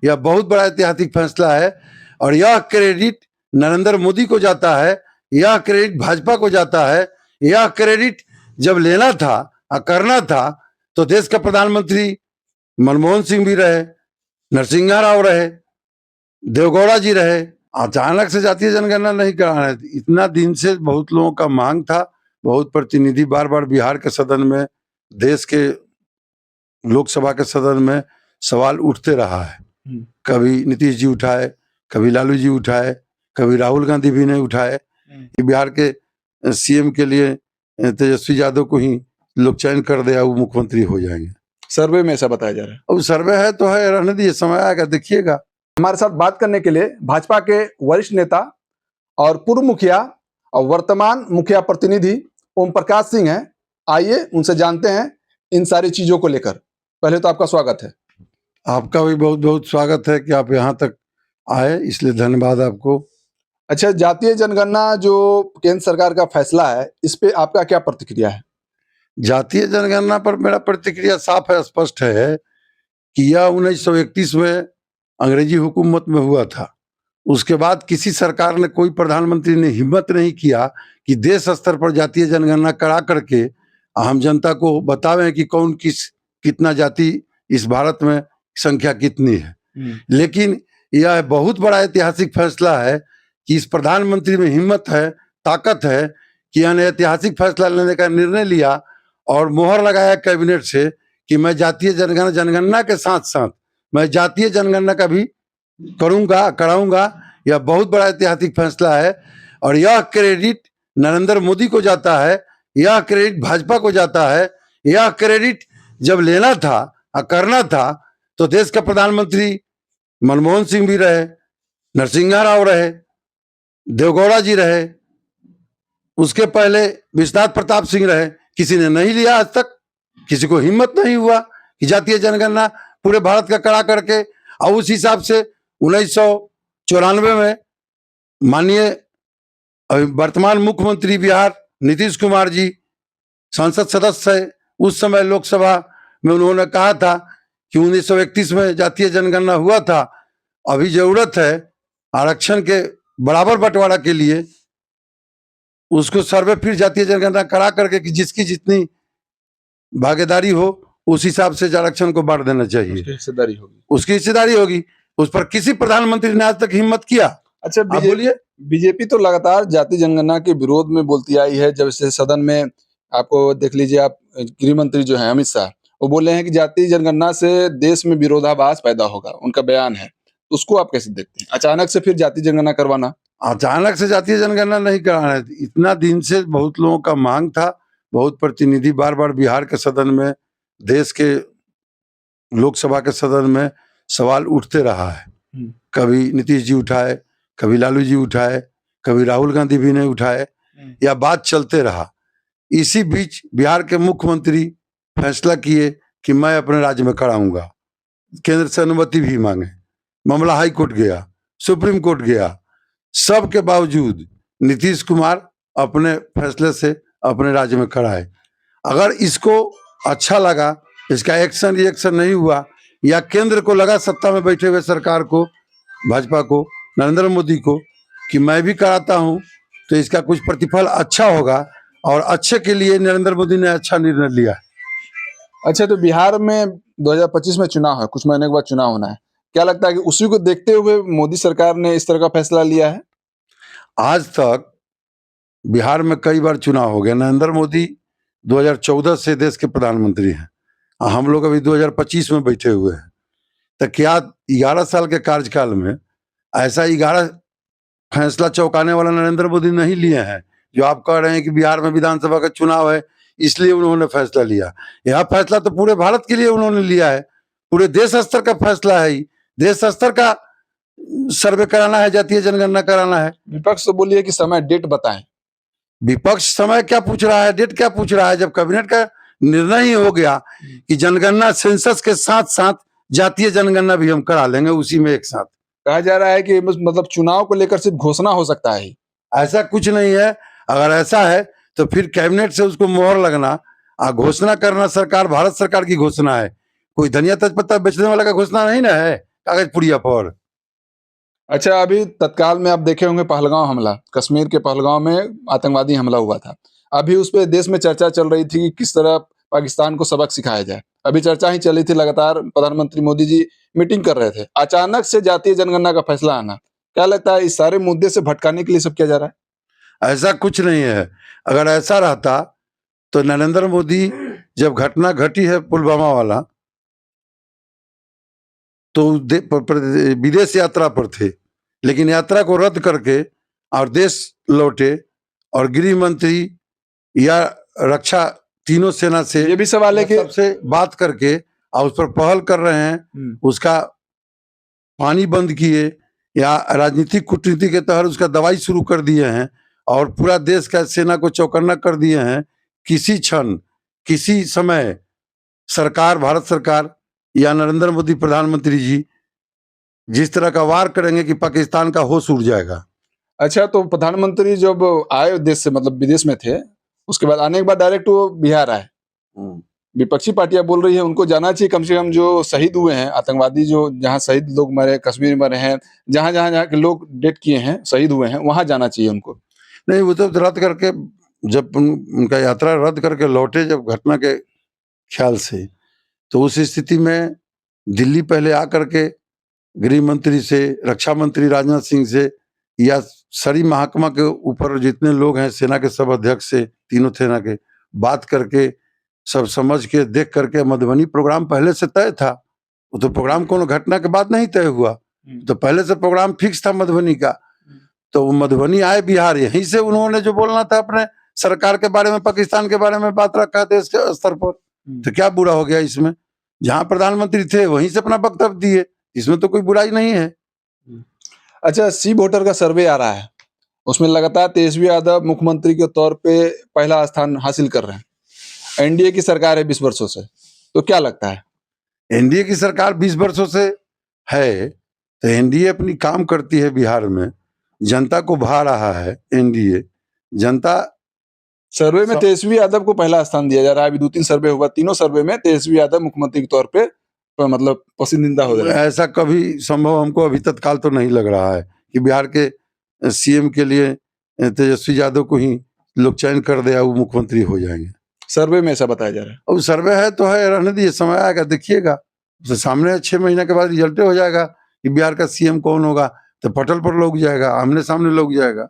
यह बहुत बड़ा ऐतिहासिक फैसला है और यह क्रेडिट नरेंद्र मोदी को जाता है, यह क्रेडिट भाजपा को जाता है। यह क्रेडिट जब लेना था और करना था तो देश का प्रधानमंत्री मनमोहन सिंह भी रहे, नरसिंहा राव रहे, देवगौड़ा जी रहे। अचानक से जातीय जनगणना नहीं कराना है, इतना दिन से बहुत लोगों का मांग था। बहुत प्रतिनिधि बार बार बिहार के सदन में, देश के लोकसभा के सदन में सवाल उठते रहा है। कभी नीतीश जी उठाए, कभी लालू जी उठाए, कभी राहुल गांधी भी नहीं उठाए कि बिहार के सीएम के लिए तेजस्वी यादव को ही लोग चयन कर दे, वो मुख्यमंत्री हो जाएंगे। सर्वे में ऐसा बताया जा रहा है। अब सर्वे है तो है, रहने दीजिए, समय आएगा देखिएगा। हमारे साथ बात करने के लिए भाजपा के वरिष्ठ नेता और पूर्व मुखिया और वर्तमान मुखिया प्रतिनिधि ओम प्रकाश सिंह हैं। आइए उनसे जानते हैं इन सारी चीजों को लेकर। पहले तो आपका स्वागत है। आपका भी बहुत बहुत स्वागत है कि आप यहाँ तक आए, इसलिए धन्यवाद आपको। अच्छा, जातीय जनगणना जो केंद्र सरकार का फैसला है, इस पे आपका क्या प्रतिक्रिया है? जातीय जनगणना पर मेरा प्रतिक्रिया साफ है, स्पष्ट है कि यह 1931 में अंग्रेजी हुकूमत में हुआ था। उसके बाद किसी सरकार ने, कोई प्रधानमंत्री ने हिम्मत नहीं किया कि देश स्तर पर जातीय जनगणना करा करके आम जनता को बतावें कि कौन कितना जाति इस भारत में संख्या कितनी है। लेकिन यह बहुत बड़ा ऐतिहासिक फैसला है कि इस प्रधानमंत्री में हिम्मत है, ताकत है कि यानी ऐतिहासिक फैसला लेने का निर्णय लिया और मोहर लगाया कैबिनेट से कि मैं जातीय जनगणना के साथ साथ मैं जातीय जनगणना का भी कराऊंगा। यह बहुत बड़ा ऐतिहासिक फैसला है और यह क्रेडिट नरेंद्र मोदी को जाता है, यह क्रेडिट भाजपा को जाता है। यह क्रेडिट जब लेना था और करना था तो देश का प्रधानमंत्री मनमोहन सिंह भी रहे, नरसिंहा राव रहे, देवगौड़ा जी रहे, उसके पहले विश्वनाथ प्रताप सिंह रहे। किसी ने नहीं लिया आज तक, किसी को हिम्मत नहीं हुआ कि जातीय जनगणना पूरे भारत का करा करके। और उस हिसाब से 1994 में माननीय वर्तमान मुख्यमंत्री बिहार नीतीश कुमार जी संसद सदस्य है, उस समय लोकसभा में उन्होंने कहा था कि 1931 में जातीय जनगणना हुआ था, अभी जरूरत है आरक्षण के बराबर बंटवारा के लिए, उसको सर्वे फिर जातीय जनगणना करा करके कि जिसकी जितनी भागीदारी हो उस हिसाब से आरक्षण को बांट देना चाहिए। उसकी हिस्सेदारी होगी। उस पर किसी प्रधानमंत्री ने आज तक हिम्मत किया? अच्छा, बोलिए। बीजेपी तो लगातार जातीय जनगणना के विरोध में बोलती आई है। जब से सदन में आपको देख लीजिए, आप गृह मंत्री जो है अमित शाह, वो बोले हैं कि जातीय जनगणना से देश में विरोधाभास पैदा होगा, उनका बयान है। उसको आप कैसे देखते हैं, अचानक से फिर जातीय जनगणना करवाना? अचानक से जातीय जनगणना नहीं कराना है, इतना दिन से बहुत लोगों का मांग था। बहुत प्रतिनिधि बार बार बिहार के सदन में, देश के लोकसभा के सदन में सवाल उठते रहा है। कभी नीतीश जी उठाए, कभी लालू जी उठाए, कभी राहुल गांधी भी नहीं उठाए, या बात चलते रहा। इसी बीच बिहार के मुख्यमंत्री फैसला किए कि मैं अपने राज्य में कराऊंगा। केंद्र से अनुमति भी मांगे, मामला हाई कोर्ट गया, सुप्रीम कोर्ट गया। सब के बावजूद नीतीश कुमार अपने फैसले से अपने राज्य में कराए। अगर इसको अच्छा लगा, इसका एक्शन रिएक्शन नहीं हुआ, या केंद्र को लगा, सत्ता में बैठे हुए सरकार को, भाजपा को, नरेंद्र मोदी को, कि मैं भी कराता हूं तो इसका कुछ प्रतिफल अच्छा होगा, और अच्छे के लिए नरेंद्र मोदी ने अच्छा निर्णय लिया। अच्छा, तो बिहार में 2025 में चुनाव है, कुछ महीने के बाद चुनाव होना है। क्या लगता है कि उसी को देखते हुए मोदी सरकार ने इस तरह का फैसला लिया है? आज तक बिहार में कई बार चुनाव हो गया। नरेंद्र मोदी 2014 से देश के प्रधानमंत्री हैं, हम लोग अभी 2025 में बैठे हुए हैं। तो क्या 11 साल के कार्यकाल में ऐसा 11 फैसला चौंकाने वाला नरेंद्र मोदी नहीं लिए हैं? जो आप कह रहे हैं कि बिहार में विधानसभा का चुनाव है इसलिए उन्होंने फैसला लिया। यह फैसला तो पूरे भारत के लिए उन्होंने लिया है, पूरे देश स्तर का फैसला है। देश स्तर का सर्वे कराना है, जातीय जनगणना कराना है। विपक्ष तो बोलिए कि समय, डेट बताएं। विपक्ष समय क्या पूछ रहा है, डेट क्या पूछ रहा है? जब कैबिनेट का निर्णय ही हो गया कि जनगणना सेंसस के साथ साथ जातीय जनगणना भी हम करा लेंगे उसी में एक साथ। कहा जा रहा है कि मतलब चुनाव को लेकर सिर्फ घोषणा हो सकता है। ऐसा कुछ नहीं है। अगर ऐसा है तो फिर कैबिनेट से उसको मोहर लगना, घोषणा करना सरकार, भारत सरकार की घोषणा है। कोई धनिया तेजपत्ता बेचने वाला का घोषणा नहीं ना है, कागज पुड़िया पर। अच्छा, अभी तत्काल में आप देखे होंगे पहलगांव हमला, कश्मीर के पहलगांव में आतंकवादी हमला हुआ था। अभी उस पे देश में चर्चा चल रही थी कि किस तरह पाकिस्तान को सबक सिखाया जाए। अभी चर्चा ही चली थी लगातार, प्रधानमंत्री मोदी जी मीटिंग कर रहे थे। अचानक से जातीय जनगणना का फैसला आना, क्या लगता है इस सारे मुद्दे से भटकाने के लिए सब किया जा रहा है? ऐसा कुछ नहीं है। अगर ऐसा रहता तो नरेंद्र मोदी जब घटना घटी है पुलवामा वाला, तो विदेश यात्रा पर थे, लेकिन यात्रा को रद्द करके और देश लौटे और गृह मंत्री या रक्षा तीनों सेना से ये भी सवाल है कि सबसे बात करके और उस पर पहल कर रहे हैं, उसका पानी बंद किए या राजनीतिक कूटनीति के तहत उसका दवाई शुरू कर दिए हैं और पूरा देश का सेना को चौकन्ना कर दिए हैं। किसी क्षण किसी समय सरकार, भारत सरकार या नरेंद्र मोदी प्रधानमंत्री जी जिस तरह का वार करेंगे कि पाकिस्तान का होश उड़ जाएगा। अच्छा, तो प्रधानमंत्री जब आए देश से, मतलब विदेश में थे, उसके बाद आने के बाद डायरेक्ट वो बिहार आए। विपक्षी पार्टियां बोल रही है उनको जाना चाहिए, कम से कम जो शहीद हुए हैं आतंकवादी, जो जहां शहीद लोग मरे, कश्मीर में मरे हैं, जहां जहां जहां के लोग डेथ किए हैं, शहीद हुए हैं, वहां जाना चाहिए उनको। नहीं, वो तो रद्द करके जब उनका यात्रा रद्द करके लौटे जब घटना के ख्याल से, तो उस स्थिति में दिल्ली पहले आकर के गृह मंत्री से, रक्षा मंत्री राजनाथ सिंह से या सारी महकमा के ऊपर जितने लोग हैं, सेना के सब अध्यक्ष से, तीनों सेना के, बात करके सब समझ के देख करके, मधुबनी प्रोग्राम पहले से तय था। वो तो प्रोग्राम कोनो घटना के बाद नहीं तय हुआ, तो पहले से प्रोग्राम फिक्स था मधुबनी का। तो वो मधुबनी आए बिहार, यहीं से उन्होंने जो बोलना था अपने सरकार के बारे में, पाकिस्तान के बारे में बात रखा देश के स्तर पर। तो क्या बुरा हो गया इसमें? जहां प्रधानमंत्री थे वहीं से अपना वक्तव्य दिए, इसमें तो कोई बुराई नहीं है। अच्छा, सी वोटर का सर्वे आ रहा है, उसमें लगातार तेजस्वी यादव मुख्यमंत्री के तौर पे पहला स्थान हासिल कर रहे हैं। एनडीए की सरकार है 20 वर्षों से, तो क्या लगता है? एनडीए की सरकार 20 वर्षों से है, तो एनडीए अपनी काम करती है बिहार में, जनता को भा रहा है एनडीए। जनता सर्वे में तेजस्वी यादव को पहला स्थान दिया जा रहा है। अभी 2-3 सर्वे हुआ, तीनों सर्वे में तेजस्वी यादव मुख्यमंत्री के तौर पे मतलब पसंदीदा हो रहा है। ऐसा कभी संभव हमको अभी तत्काल तो नहीं लग रहा है कि बिहार के सीएम के लिए तेजस्वी यादव को ही लोग चयन कर दे, वो मुख्यमंत्री हो जाएंगे। सर्वे में ऐसा बताया जा रहा है। अब सर्वे है तो है, रहने दीजिए, समय आएगा देखिएगा, तो सामने 6 महीने के बाद रिजल्ट हो जाएगा कि बिहार का सीएम कौन होगा, तो पटल पर लोग जाएगा, आमने सामने लोग जाएगा।